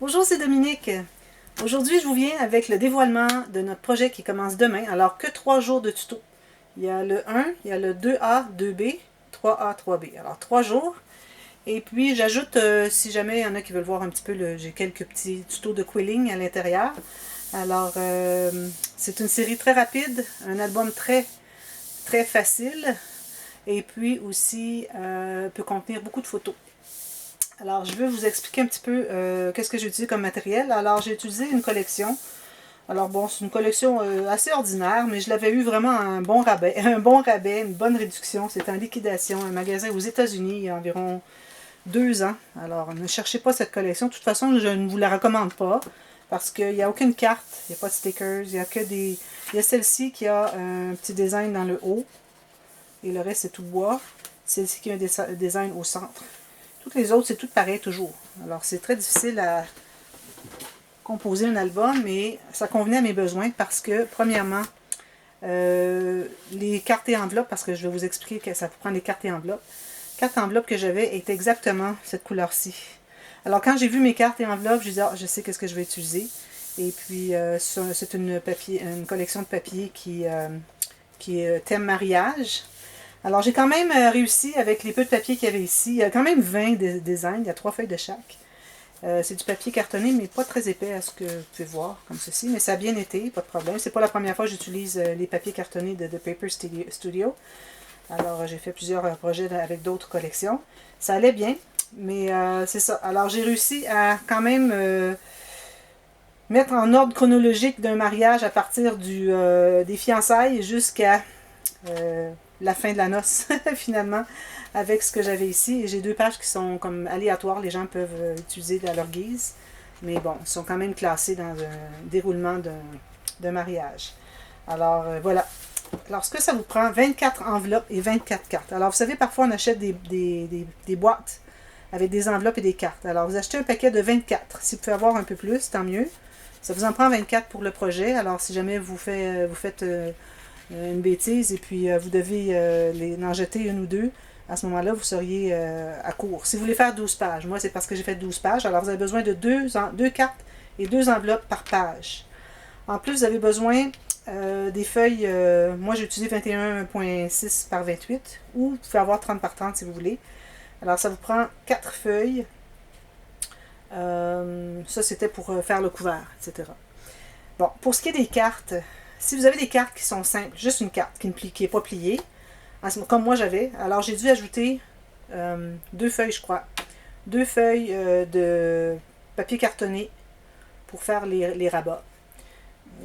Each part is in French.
Bonjour, c'est Dominique. Aujourd'hui, je vous viens avec le dévoilement de notre projet qui commence demain. Alors, que 3 jours de tuto. Il y a le 1, il y a le 2A, 2B, 3A, 3B. Alors, 3 jours. Et puis, j'ajoute, si jamais il y en a qui veulent voir un petit peu, j'ai quelques petits tutos de quilling à l'intérieur. Alors, c'est une série très rapide, un album très facile. Et puis aussi, peut contenir beaucoup de photos. Alors, je vais vous expliquer un petit peu qu'est-ce que j'ai utilisé comme matériel. Alors, j'ai utilisé une collection. Alors bon, c'est une collection assez ordinaire, mais je l'avais eu vraiment à un bon rabais, une bonne réduction. C'était en liquidation, un magasin aux États-Unis il y a environ 2 ans. Alors, ne cherchez pas cette collection. De toute façon, je ne vous la recommande pas parce qu'il n'y a aucune carte, il n'y a pas de stickers, il y a que des... Il y a celle-ci qui a un petit design dans le haut et le reste c'est tout bois. Celle-ci qui a un design au centre. Toutes les autres, c'est tout pareil toujours. Alors, c'est très difficile à composer un album, mais ça convenait à mes besoins parce que, premièrement, les cartes et enveloppes, parce que je vais vous expliquer que ça prend les cartes et enveloppes. Carte enveloppe que j'avais est exactement cette couleur-ci. Alors, quand j'ai vu mes cartes et enveloppes, je disais, ah, je sais qu'est-ce que je vais utiliser. Et puis, c'est une collection de papier qui est thème mariage. Alors, j'ai quand même réussi avec les peu de papier qu'il y avait ici. Il y a quand même 20 designs, il y a 3 feuilles de chaque. C'est du papier cartonné, mais pas très épais à ce que vous pouvez voir, comme ceci. Mais ça a bien été, pas de problème. C'est pas la première fois que j'utilise les papiers cartonnés de Paper Studio. Alors, j'ai fait plusieurs projets avec d'autres collections. Ça allait bien, mais c'est ça. Alors, j'ai réussi à quand même mettre en ordre chronologique d'un mariage à partir des fiançailles jusqu'à la fin de la noce, finalement, avec ce que j'avais ici. Et j'ai 2 pages qui sont comme aléatoires, les gens peuvent utiliser à leur guise. Mais bon, ils sont quand même classés dans un déroulement d'un mariage. Alors, voilà. Alors, ce que ça vous prend, 24 enveloppes et 24 cartes. Alors, vous savez, parfois, on achète des boîtes avec des enveloppes et des cartes. Alors, vous achetez un paquet de 24. Si vous pouvez avoir un peu plus, tant mieux. Ça vous en prend 24 pour le projet. Alors, si jamais vous faites une bêtise et puis vous devez en jeter une ou deux, à ce moment-là, vous seriez à court. Si vous voulez faire 12 pages, moi c'est parce que j'ai fait 12 pages, alors vous avez besoin de deux cartes et 2 enveloppes par page. En plus, vous avez besoin des feuilles, moi j'ai utilisé 21,6 par 28, ou vous pouvez avoir 30 par 30 si vous voulez. Alors ça vous prend 4 feuilles. Ça c'était pour faire le couvert, etc. Bon, pour ce qui est des cartes, si vous avez des cartes qui sont simples, juste une carte qui n'est pas pliée, comme moi j'avais, alors j'ai dû ajouter 2 feuilles, je crois. 2 feuilles de papier cartonné pour faire les rabats.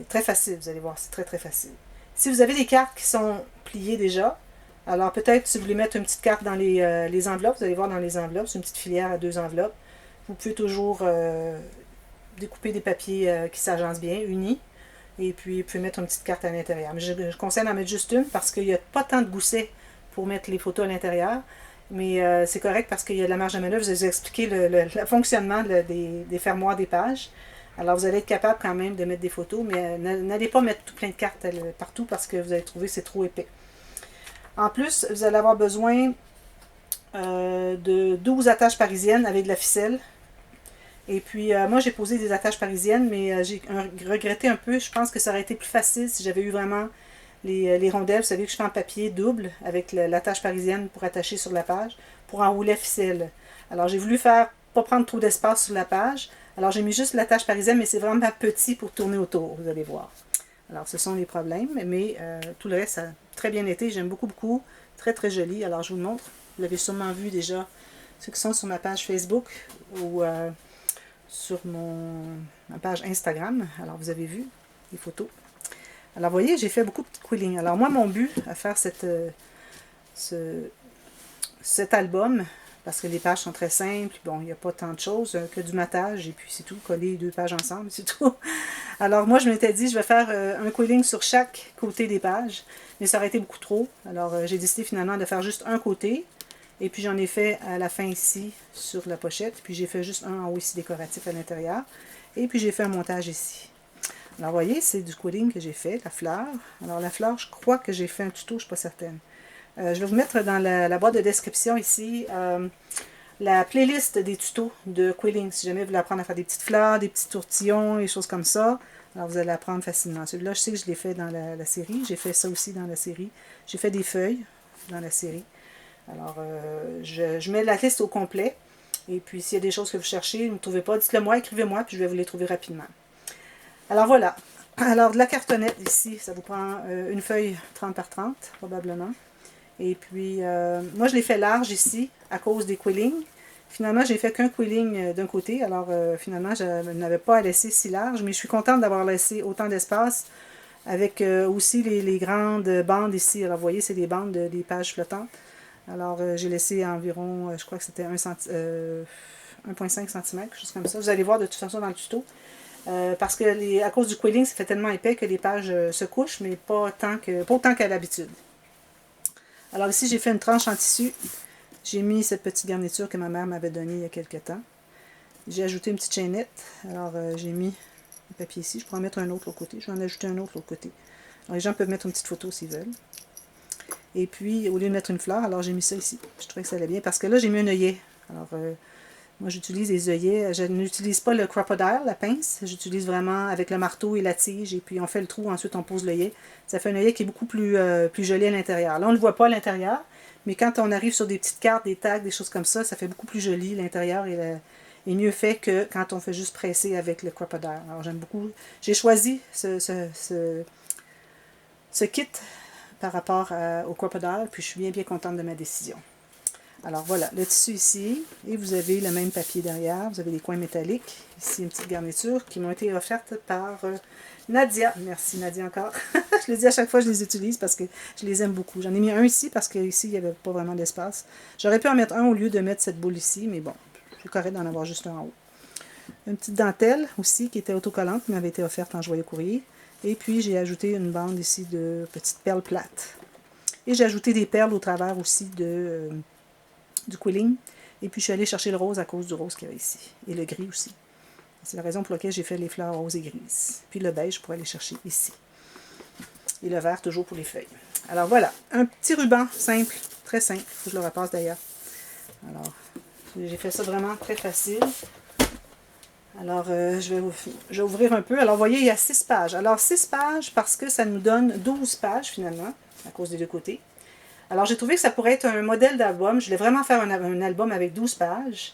Très facile, vous allez voir, c'est très facile. Si vous avez des cartes qui sont pliées déjà, alors peut-être si vous voulez mettre une petite carte dans les enveloppes, vous allez voir dans les enveloppes, c'est une petite filière à 2 enveloppes. Vous pouvez toujours découper des papiers qui s'agencent bien, unis. Et puis, vous pouvez mettre une petite carte à l'intérieur. Mais je conseille d'en mettre juste une parce qu'il n'y a pas tant de goussets pour mettre les photos à l'intérieur. Mais c'est correct parce qu'il y a de la marge de manœuvre. Je vais vous expliquer le fonctionnement des fermoirs des pages. Alors, vous allez être capable quand même de mettre des photos, mais n'allez pas mettre tout plein de cartes partout parce que vous allez trouver que c'est trop épais. En plus, vous allez avoir besoin de 12 attaches parisiennes avec de la ficelle. Et puis, moi, j'ai posé des attaches parisiennes, mais j'ai regretté un peu. Je pense que ça aurait été plus facile si j'avais eu vraiment les rondelles. Vous savez que je fais en papier double avec l'attache parisienne pour attacher sur la page, pour enrouler la ficelle. Alors, j'ai voulu pas prendre trop d'espace sur la page. Alors, j'ai mis juste l'attache parisienne, mais c'est vraiment petit pour tourner autour, vous allez voir. Alors, ce sont les problèmes, mais tout le reste, ça a très bien été. J'aime beaucoup. Très joli. Alors, je vous le montre. Vous l'avez sûrement vu déjà, ceux qui sont sur ma page Facebook ou sur ma page Instagram. Alors, vous avez vu les photos. Alors, vous voyez, j'ai fait beaucoup de quilling. Alors, moi, mon but à faire cet album, parce que les pages sont très simples, bon, il n'y a pas tant de choses que du matage, et puis c'est tout, coller les 2 pages ensemble, c'est tout. Alors, moi, je m'étais dit, je vais faire un quilling sur chaque côté des pages, mais ça aurait été beaucoup trop. Alors, j'ai décidé finalement de faire juste un côté, et puis j'en ai fait à la fin ici sur la pochette. Puis j'ai fait juste un en haut ici décoratif à l'intérieur. Et puis j'ai fait un montage ici. Alors vous voyez, c'est du quilling que j'ai fait, la fleur. Alors la fleur, je crois que j'ai fait un tuto, je ne suis pas certaine. Je vais vous mettre dans la boîte de description ici la playlist des tutos de quilling. Si jamais vous voulez apprendre à faire des petites fleurs, des petits tourtillons, des choses comme ça, alors vous allez apprendre facilement. Celui-là, je sais que je l'ai fait dans la série. J'ai fait ça aussi dans la série. J'ai fait des feuilles dans la série. Alors, je mets la liste au complet. Et puis, s'il y a des choses que vous cherchez, vous ne trouvez pas, dites-le moi, écrivez-moi, puis je vais vous les trouver rapidement. Alors, voilà. Alors, de la cartonnette, ici, ça vous prend une feuille 30 par 30, probablement. Et puis, moi, je l'ai fait large ici, à cause des quillings. Finalement, j'ai fait qu'un quilling d'un côté. Alors, finalement, je n'avais pas à laisser si large, mais je suis contente d'avoir laissé autant d'espace avec aussi les grandes bandes ici. Alors, vous voyez, c'est des bandes des pages flottantes. Alors, j'ai laissé environ, je crois que c'était 1,5 cm, quelque chose comme ça. Vous allez voir de toute façon dans le tuto. Parce que à cause du quilling, ça fait tellement épais que les pages se couchent, mais pas autant qu'à l'habitude. Alors ici, j'ai fait une tranche en tissu. J'ai mis cette petite garniture que ma mère m'avait donnée il y a quelques temps. J'ai ajouté une petite chaînette. Alors, j'ai mis le papier ici. Je pourrais en mettre un autre de l'autre côté. Je vais en ajouter un autre de l'autre côté. Alors, les gens peuvent mettre une petite photo s'ils veulent. Et puis, au lieu de mettre une fleur, alors j'ai mis ça ici. Je trouvais que ça allait bien parce que là, j'ai mis un œillet. Alors, moi, j'utilise les œillets. Je n'utilise pas le crocodile, la pince. J'utilise vraiment avec le marteau et la tige. Et puis, on fait le trou. Ensuite, on pose l'œillet. Ça fait un œillet qui est beaucoup plus joli à l'intérieur. Là, on ne le voit pas à l'intérieur. Mais quand on arrive sur des petites cartes, des tags, des choses comme ça fait beaucoup plus joli. L'intérieur est mieux fait que quand on fait juste presser avec le crocodile. Alors, j'aime beaucoup. J'ai choisi ce kit par rapport au crocodile. Puis, je suis bien contente de ma décision. Alors voilà, le tissu ici, et vous avez le même papier derrière, vous avez des coins métalliques, ici une petite garniture qui m'ont été offertes par Nadia. Merci Nadia encore. Je le dis à chaque fois, je les utilise parce que je les aime beaucoup. J'en ai mis un ici parce qu'ici, il n'y avait pas vraiment d'espace. J'aurais pu en mettre un au lieu de mettre cette boule ici, mais bon, c'est correct d'en avoir juste un en haut. Une petite dentelle aussi qui était autocollante, qui m'avait été offerte en joyeux courrier. Et puis j'ai ajouté une bande ici de petites perles plates. Et j'ai ajouté des perles au travers aussi du quilling. Et puis je suis allée chercher le rose à cause du rose qu'il y avait ici. Et le gris aussi. C'est la raison pour laquelle j'ai fait les fleurs roses et grises. Puis le beige, je pourrais aller chercher ici. Et le vert, toujours pour les feuilles. Alors voilà, un petit ruban simple, très simple. Il faut que je le repasse d'ailleurs. Alors, j'ai fait ça vraiment très facile. Alors, je vais ouvrir un peu. Alors, vous voyez, il y a 6 pages. Alors, 6 pages parce que ça nous donne 12 pages finalement, à cause des deux côtés. Alors, j'ai trouvé que ça pourrait être un modèle d'album. Je voulais vraiment faire un album avec 12 pages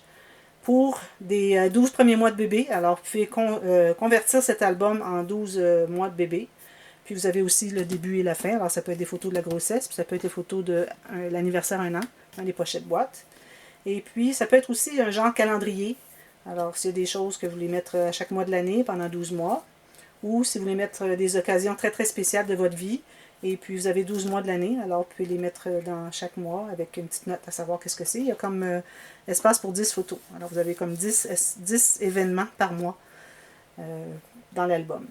pour des 12 premiers mois de bébé. Alors, vous pouvez convertir cet album en 12 mois de bébé. Puis, vous avez aussi le début et la fin. Alors, ça peut être des photos de la grossesse, puis ça peut être des photos de l'anniversaire 1 an, dans les pochettes boîtes. Et puis, ça peut être aussi un genre calendrier. Alors, c'est des choses que vous voulez mettre à chaque mois de l'année pendant 12 mois. Ou si vous voulez mettre des occasions très, très spéciales de votre vie. Et puis, vous avez 12 mois de l'année, alors vous pouvez les mettre dans chaque mois avec une petite note à savoir qu'est-ce que c'est. Il y a comme espace pour 10 photos. Alors, vous avez comme 10 événements par mois dans l'album.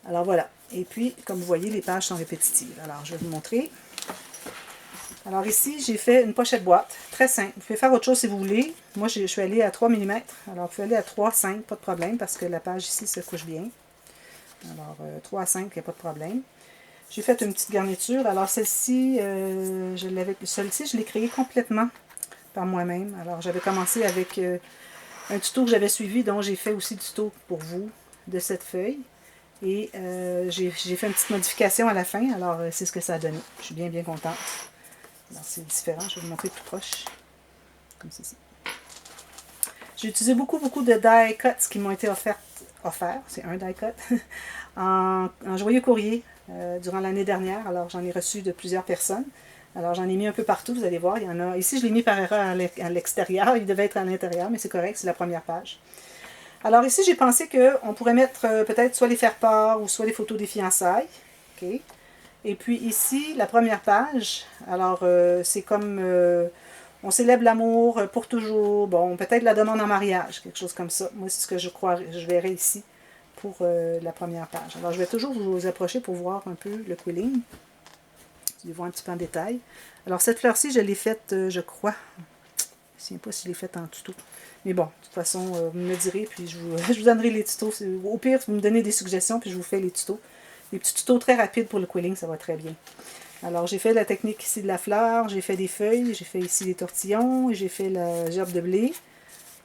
Alors, voilà. Et puis, comme vous voyez, les pages sont répétitives. Alors, je vais vous montrer. Alors, ici, j'ai fait une pochette boîte. Très simple. Vous pouvez faire autre chose si vous voulez. Moi, je suis allée à 3 mm. Alors, vous pouvez aller à 3, 5, pas de problème, parce que la page ici se couche bien. Alors, 3 à 5, il n'y a pas de problème. J'ai fait une petite garniture. Alors celle-ci, je l'ai créée complètement par moi-même. Alors j'avais commencé avec un tuto que j'avais suivi, dont j'ai fait aussi le tuto pour vous de cette feuille. Et j'ai fait une petite modification à la fin. Alors c'est ce que ça a donné. Je suis bien contente. Alors c'est différent, je vais vous montrer tout proche. Comme ceci. J'ai utilisé beaucoup de die cuts qui m'ont été offerts. C'est un die cut. en joyeux courrier. Durant l'année dernière. Alors, j'en ai reçu de plusieurs personnes. Alors, j'en ai mis un peu partout, vous allez voir. Il y en a. Ici, je l'ai mis par erreur à l'extérieur. Il devait être à l'intérieur, mais c'est correct, c'est la première page. Alors, ici, j'ai pensé qu'on pourrait mettre peut-être soit les faire-part ou soit les photos des fiançailles. OK. Et puis, ici, la première page. Alors, c'est comme on célèbre l'amour pour toujours. Bon, peut-être la demande en mariage, quelque chose comme ça. Moi, c'est ce que je verrai ici pour la première page. Alors, je vais toujours vous approcher pour voir un peu le quilling. Je vais voir un petit peu en détail. Alors, cette fleur-ci, je l'ai faite, je crois. Je ne me souviens pas si je l'ai faite en tuto. Mais bon, de toute façon, vous me direz, puis je vous donnerai les tutos. Au pire, vous me donnez des suggestions, puis je vous fais les tutos. Les petits tutos très rapides pour le quilling, ça va très bien. Alors, j'ai fait la technique ici de la fleur, j'ai fait des feuilles, j'ai fait ici des tortillons, j'ai fait la gerbe de blé,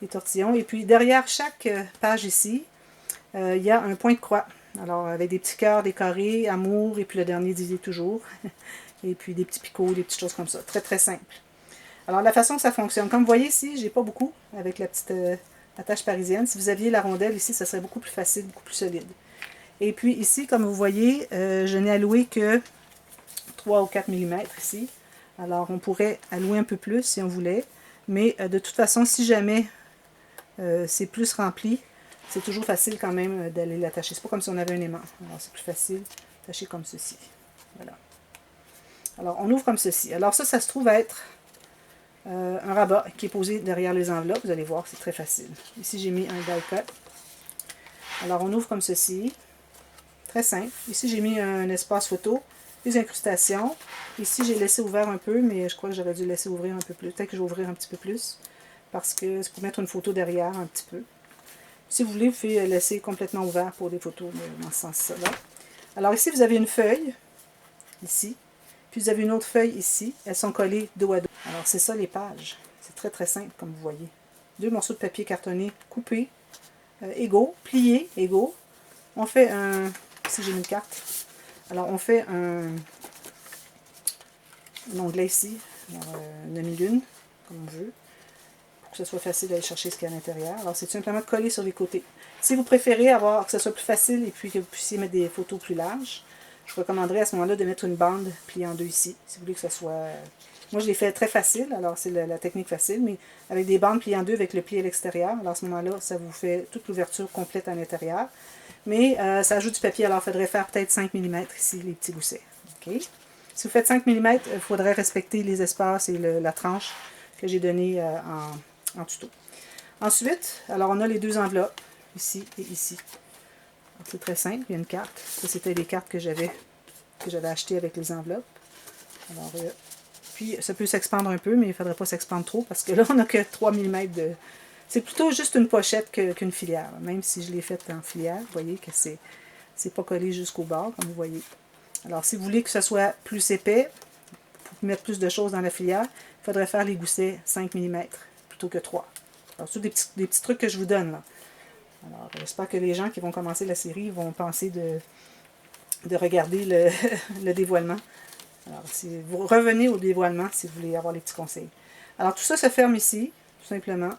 les tortillons. Et puis, derrière chaque page ici, il y a un point de croix. Alors, avec des petits cœurs, des carrés, amour, et puis le dernier disait toujours. Et puis, des petits picots, des petites choses comme ça. Très, très simple. Alors, la façon que ça fonctionne, comme vous voyez ici, j'ai pas beaucoup avec la petite attache parisienne. Si vous aviez la rondelle ici, ça serait beaucoup plus facile, beaucoup plus solide. Et puis ici, comme vous voyez, je n'ai alloué que 3 ou 4 mm ici. Alors, on pourrait allouer un peu plus si on voulait. Mais de toute façon, si jamais c'est plus rempli, c'est toujours facile quand même d'aller l'attacher. C'est pas comme si on avait un aimant. Alors, c'est plus facile d'attacher comme ceci. Voilà. Alors, on ouvre comme ceci. Alors, ça se trouve être un rabat qui est posé derrière les enveloppes. Vous allez voir, c'est très facile. Ici, j'ai mis un die cut. Alors, on ouvre comme ceci. Très simple. Ici, j'ai mis un espace photo, les incrustations. Ici, j'ai laissé ouvert un peu, mais je crois que j'aurais dû laisser ouvrir un peu plus. Peut-être que je vais ouvrir un petit peu plus, parce que c'est pour mettre une photo derrière un petit peu. Si vous voulez, vous pouvez laisser complètement ouvert pour des photos dans ce sens-là. Alors ici, vous avez une feuille, ici. Puis vous avez une autre feuille ici. Elles sont collées dos à dos. Alors c'est ça les pages. C'est très très simple, comme vous voyez. 2 morceaux de papier cartonné coupés, égaux, pliés, égaux. On fait un... Ici, j'ai mis une carte. Alors, on fait un onglet ici. On a mis l'une, comme on veut, pour que ce soit facile d'aller chercher ce qu'il y a à l'intérieur. Alors, c'est simplement collé sur les côtés. Si vous préférez avoir que ce soit plus facile et puis que vous puissiez mettre des photos plus larges, je vous recommanderais à ce moment-là de mettre une bande pliée en deux ici, si vous voulez que ce soit... Moi, je l'ai fait très facile, alors c'est la technique facile, mais avec des bandes pliées en deux avec le pli à l'extérieur. Alors, à ce moment-là, ça vous fait toute l'ouverture complète à l'intérieur. Mais ça ajoute du papier, alors il faudrait faire peut-être 5 mm ici, les petits goussets. Okay? Si vous faites 5 mm, il faudrait respecter les espaces et la tranche que j'ai donnée en tuto. Ensuite, alors on a les deux enveloppes, ici et ici. C'est très simple, il y a une carte. Ça, c'était les cartes que j'avais achetées avec les enveloppes. Alors, puis, ça peut s'expandre un peu, mais il ne faudrait pas s'expandre trop, parce que là, on n'a que 3 mm de... C'est plutôt juste une pochette qu'une filière. Même si je l'ai faite en filière, vous voyez que c'est pas collé jusqu'au bord, comme vous voyez. Alors, si vous voulez que ce soit plus épais, pour mettre plus de choses dans la filière, il faudrait faire les goussets 5 mm plutôt que 3. Alors, c'est des petits trucs que je vous donne, là. Alors, j'espère que les gens qui vont commencer la série vont penser de regarder le dévoilement. Alors, si vous revenez au dévoilement, si vous voulez avoir les petits conseils. Alors, tout ça se ferme ici, tout simplement.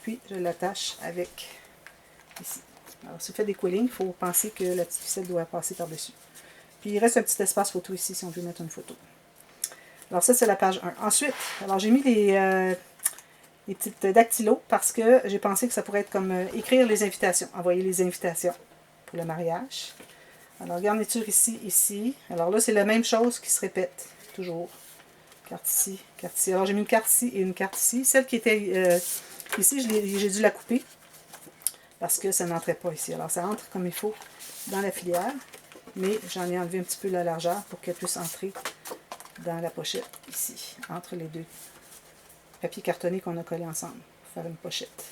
Puis, je l'attache avec ici. Alors, si vous faites des quillings, il faut penser que la petite ficelle doit passer par-dessus. Puis, il reste un petit espace photo ici, si on veut mettre une photo. Alors, ça, c'est la page 1. Ensuite, alors j'ai mis les petites dactylos parce que j'ai pensé que ça pourrait être comme écrire les invitations, envoyer les invitations pour le mariage. Alors, garniture ici, ici. Alors là, c'est la même chose qui se répète, toujours. Carte ici, carte ici. Alors, j'ai mis une carte ici et une carte ici. Celle qui était ici, j'ai dû la couper parce que ça n'entrait pas ici. Alors, ça entre comme il faut dans la filière, mais j'en ai enlevé un petit peu la largeur pour qu'elle puisse entrer dans la pochette ici, entre les deux papiers cartonnés qu'on a collés ensemble pour faire une pochette.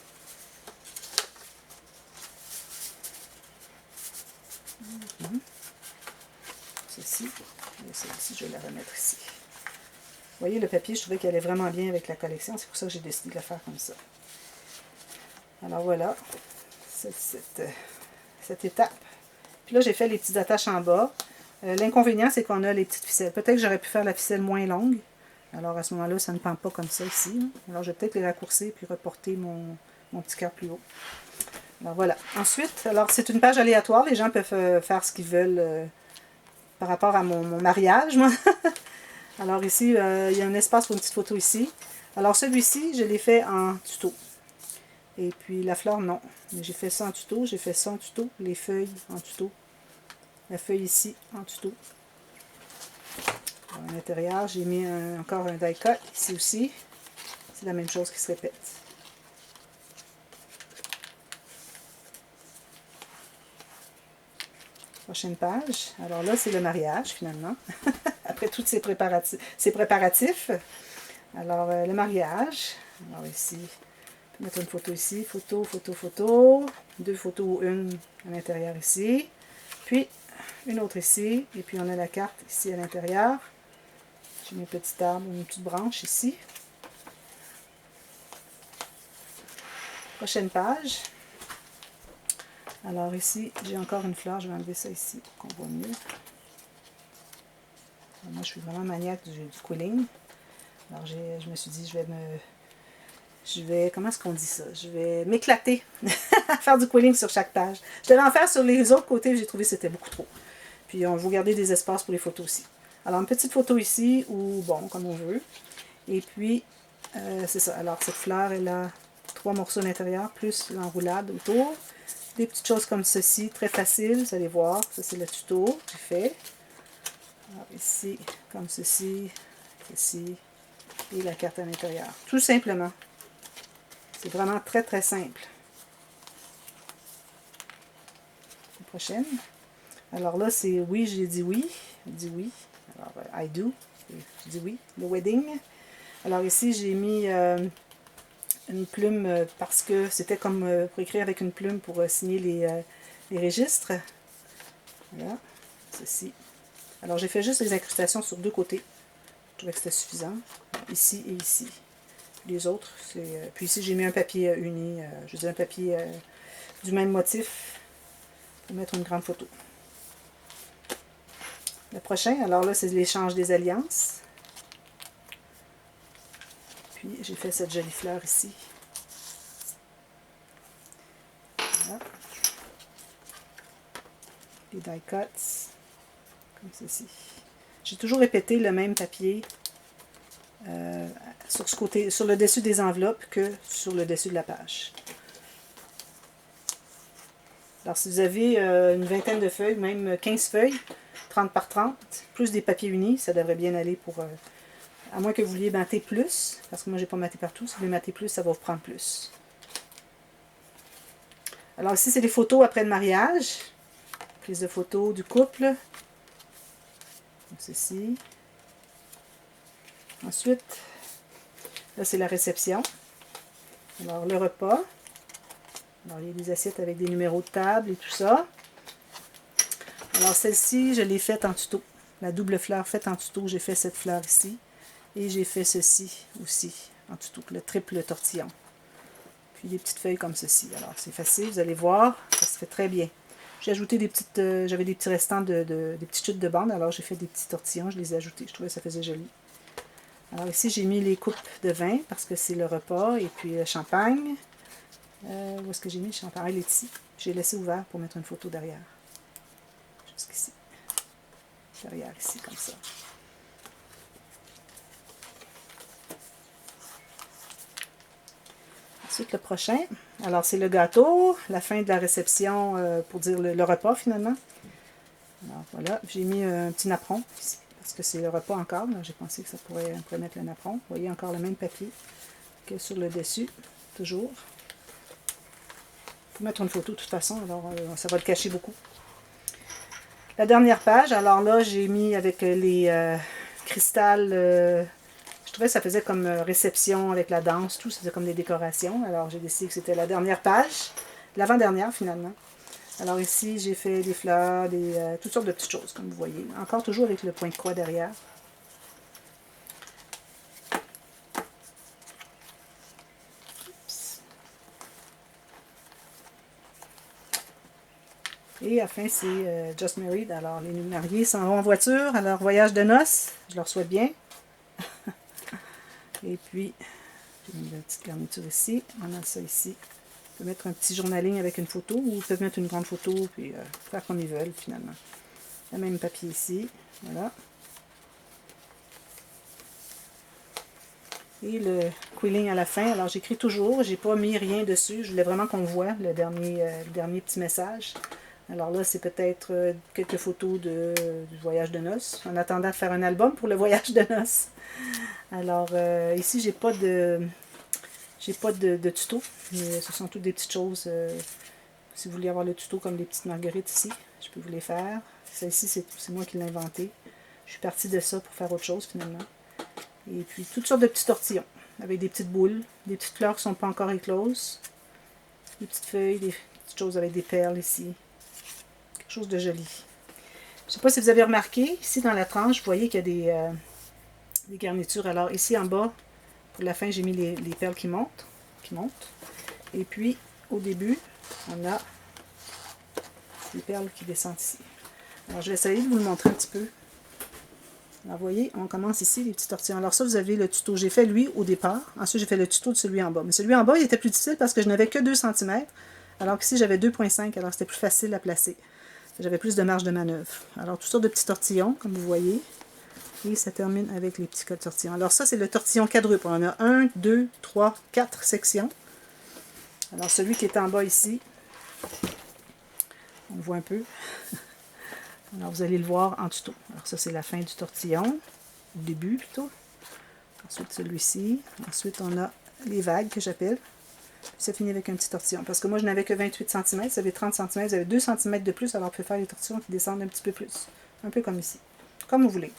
Ceci, et celle-ci, je vais la remettre ici. Vous voyez, le papier, je trouvais qu'elle allait vraiment bien avec la collection. C'est pour ça que j'ai décidé de la faire comme ça. Alors voilà, cette étape. Puis là, j'ai fait les petites attaches en bas. L'inconvénient, c'est qu'on a les petites ficelles. Peut-être que j'aurais pu faire la ficelle moins longue. Alors à ce moment-là, ça ne pend pas comme ça ici. Hein. Alors je vais peut-être les raccourcir puis reporter mon petit cœur plus haut. Alors voilà. Ensuite, alors c'est une page aléatoire. Les gens peuvent faire ce qu'ils veulent par rapport à mon mariage. Moi. Alors ici, il y a un espace pour une petite photo ici. Alors celui-ci, je l'ai fait en tuto. Et puis la fleur, non. Mais j'ai fait ça en tuto, j'ai fait ça en tuto. Les feuilles en tuto. La feuille ici en tuto. À l'intérieur, j'ai mis encore un die cut ici aussi. C'est la même chose qui se répète. Prochaine page. Alors là, c'est le mariage finalement. Après tous ces préparatifs. Alors, le mariage. Alors ici, je vais mettre une photo ici. Photo, photo, photo. 2 photos ou une à l'intérieur ici. Puis, une autre ici, et puis on a la carte ici à l'intérieur. J'ai mes petits arbres, mes petites branches ici. Prochaine page. Alors ici, j'ai encore une fleur, je vais enlever ça ici pour qu'on voit mieux. Alors, moi, je suis vraiment maniaque du quilling. Alors je me suis dit, je vais, comment est-ce qu'on dit ça? Je vais m'éclater à faire du quilling sur chaque page. Je devais en faire sur les autres côtés, j'ai trouvé que c'était beaucoup trop. Puis on va garder des espaces pour les photos aussi. Alors une petite photo ici, ou bon, comme on veut. Et puis, c'est ça. Alors cette fleur, elle a 3 morceaux à l'intérieur, plus l'enroulade autour. Des petites choses comme ceci, très facile, vous allez voir. Ça, c'est le tuto que j'ai fait. Alors ici, comme ceci, ici, et la carte à l'intérieur. Tout simplement. C'est vraiment très, très simple. La prochaine. Alors là, c'est oui, j'ai dit oui. J'ai dit oui. Alors, I do. Je dis oui. Le wedding. Alors ici, j'ai mis une plume parce que c'était comme pour écrire avec une plume pour signer les registres. Voilà. Ceci. Alors, j'ai fait juste les incrustations sur 2 côtés. Je trouvais que c'était suffisant. Ici et ici. Les autres, c'est... puis ici, j'ai mis un papier uni. Je veux dire, un papier du même motif pour mettre une grande photo. Le prochain, alors là, c'est l'échange des alliances. Puis, j'ai fait cette jolie fleur ici. Voilà. Les die cuts, comme ceci. J'ai toujours répété le même papier sur ce côté, sur le dessus des enveloppes que sur le dessus de la page. Alors, si vous avez une vingtaine de feuilles, même 15 feuilles, 30 par 30, plus des papiers unis, ça devrait bien aller pour... à moins que vous vouliez mater plus, parce que moi, j'ai pas maté partout. Si vous voulez mater plus, ça va vous prendre plus. Alors ici, c'est les photos après le mariage. Prise de photos du couple. Comme ceci. Ensuite, là, c'est la réception. Alors, le repas. Alors, il y a des assiettes avec des numéros de table et tout ça. Alors, celle-ci, je l'ai faite en tuto. La double fleur faite en tuto. J'ai fait cette fleur ici. Et j'ai fait ceci aussi en tuto. Le triple tortillon. Puis des petites feuilles comme ceci. Alors, c'est facile. Vous allez voir. Ça se fait très bien. J'ai ajouté des petites... j'avais des petits restants des petites chutes de bande. Alors, j'ai fait des petits tortillons. Je les ai ajoutés. Je trouvais que ça faisait joli. Alors ici, j'ai mis les coupes de vin parce que c'est le repas. Et puis le champagne. Où est-ce que j'ai mis le champagne? Il est ici. J'ai laissé ouvert pour mettre une photo derrière. Jusqu'ici. Derrière, ici, comme ça. Ensuite, le prochain. Alors, c'est le gâteau. La fin de la réception pour dire le repas, finalement. Alors, voilà. J'ai mis un petit napperon ici. Parce que c'est le repas encore. J'ai pensé que on pourrait mettre le napperon. Vous voyez encore le même papier que sur le dessus. Toujours. Il faut mettre une photo de toute façon. Alors, ça va le cacher beaucoup. La dernière page. Alors là, j'ai mis avec les cristals... je trouvais que ça faisait comme réception avec la danse. Tout, c'était comme des décorations. Alors, j'ai décidé que c'était la dernière page. L'avant-dernière, finalement. Alors ici, j'ai fait des fleurs, toutes sortes de petites choses, comme vous voyez. Encore toujours avec le point de croix derrière. Oups. Et à la fin, c'est Just Married. Alors, les mariés s'en vont en voiture à leur voyage de noces. Je leur souhaite bien. Et puis, j'ai mis une petite garniture ici. On a ça ici. On peut mettre un petit journaling avec une photo ou ils peuvent mettre une grande photo puis faire comme ils veulent finalement. Le même papier ici. Voilà. Et le quilling à la fin. Alors j'écris toujours. J'ai pas mis rien dessus. Je voulais vraiment qu'on voit le dernier petit message. Alors là, c'est peut-être quelques photos du voyage de noces. En attendant de faire un album pour le voyage de noces. Alors ici, j'ai pas de tuto, mais ce sont toutes des petites choses. Si vous voulez avoir le tuto comme des petites marguerites ici, je peux vous les faire. Celle-ci, c'est moi qui l'ai inventée. Je suis partie de ça pour faire autre chose finalement. Et puis toutes sortes de petits tortillons avec des petites boules, des petites fleurs qui ne sont pas encore écloses, des petites feuilles, des petites choses avec des perles ici. Quelque chose de joli. Je ne sais pas si vous avez remarqué, ici dans la tranche, vous voyez qu'il y a des garnitures. Alors ici en bas, pour la fin, j'ai mis les perles qui montent. Et puis, au début, on a les perles qui descendent ici. Alors, je vais essayer de vous le montrer un petit peu. Alors, vous voyez, on commence ici, les petits tortillons. Alors ça, vous avez le tuto. J'ai fait lui au départ. Ensuite, j'ai fait le tuto de celui en bas. Mais celui en bas, il était plus difficile parce que je n'avais que 2 cm. Alors qu'ici, j'avais 2,5. Alors, c'était plus facile à placer. J'avais plus de marge de manœuvre. Alors, toutes sortes de petits tortillons, comme vous voyez. Et ça termine avec les petits tortillons. Alors ça, c'est le tortillon quadruple. On a 1, 2, 3, 4 sections. Alors, celui qui est en bas ici, on le voit un peu. Alors, vous allez le voir en tuto. Alors, ça, c'est la fin du tortillon, le début plutôt. Ensuite, celui-ci. Ensuite, on a les vagues que j'appelle. Ça finit avec un petit tortillon. Parce que moi, je n'avais que 28 cm. Vous avez 30 cm. Vous avez 2 cm de plus. Alors, vous pouvez faire les tortillons qui descendent un petit peu plus. Un peu comme ici. Comme vous voulez.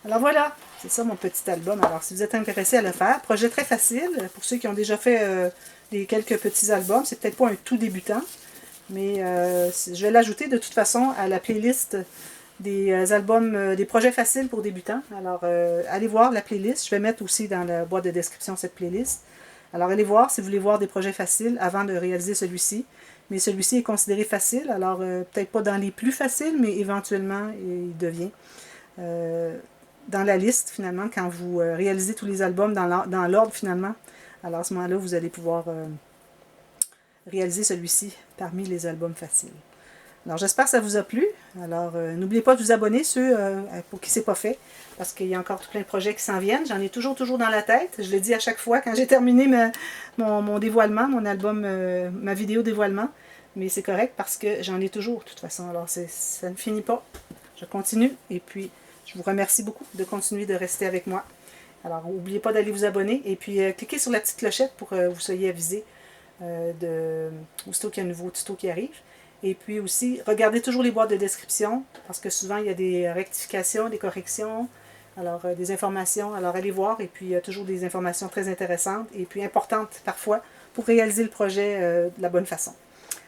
Alors, voilà. C'est ça, mon petit album. Alors, si vous êtes intéressé à le faire, projet très facile. Pour ceux qui ont déjà fait quelques petits albums, c'est peut-être pas un tout débutant. Mais je vais l'ajouter de toute façon à la playlist des albums, des projets faciles pour débutants. Alors, allez voir la playlist. Je vais mettre aussi dans la boîte de description cette playlist. Alors, allez voir si vous voulez voir des projets faciles avant de réaliser celui-ci. Mais celui-ci est considéré facile. Alors, peut-être pas dans les plus faciles, mais éventuellement, il devient. Dans la liste, finalement, quand vous réalisez tous les albums dans l'ordre, finalement, alors à ce moment-là, vous allez pouvoir réaliser celui-ci parmi les albums faciles. Alors, j'espère que ça vous a plu. Alors, n'oubliez pas de vous abonner, ceux pour qui ce n'est pas fait, parce qu'il y a encore tout plein de projets qui s'en viennent. J'en ai toujours dans la tête. Je le dis à chaque fois quand j'ai terminé mon dévoilement, mon album, ma vidéo dévoilement. Mais c'est correct parce que j'en ai toujours, de toute façon. Alors, ça ne finit pas. Je continue. Et puis, je vous remercie beaucoup de continuer de rester avec moi. Alors, n'oubliez pas d'aller vous abonner. Et puis, cliquez sur la petite clochette pour que vous soyez avisé aussitôt qu'il y a un nouveau tuto qui arrive. Et puis aussi, regardez toujours les boîtes de description, parce que souvent il y a des rectifications, des corrections, alors des informations. Alors allez voir, et puis il y a toujours des informations très intéressantes, et puis importantes parfois, pour réaliser le projet de la bonne façon.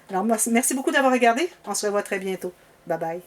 Alors merci beaucoup d'avoir regardé, on se revoit très bientôt. Bye bye.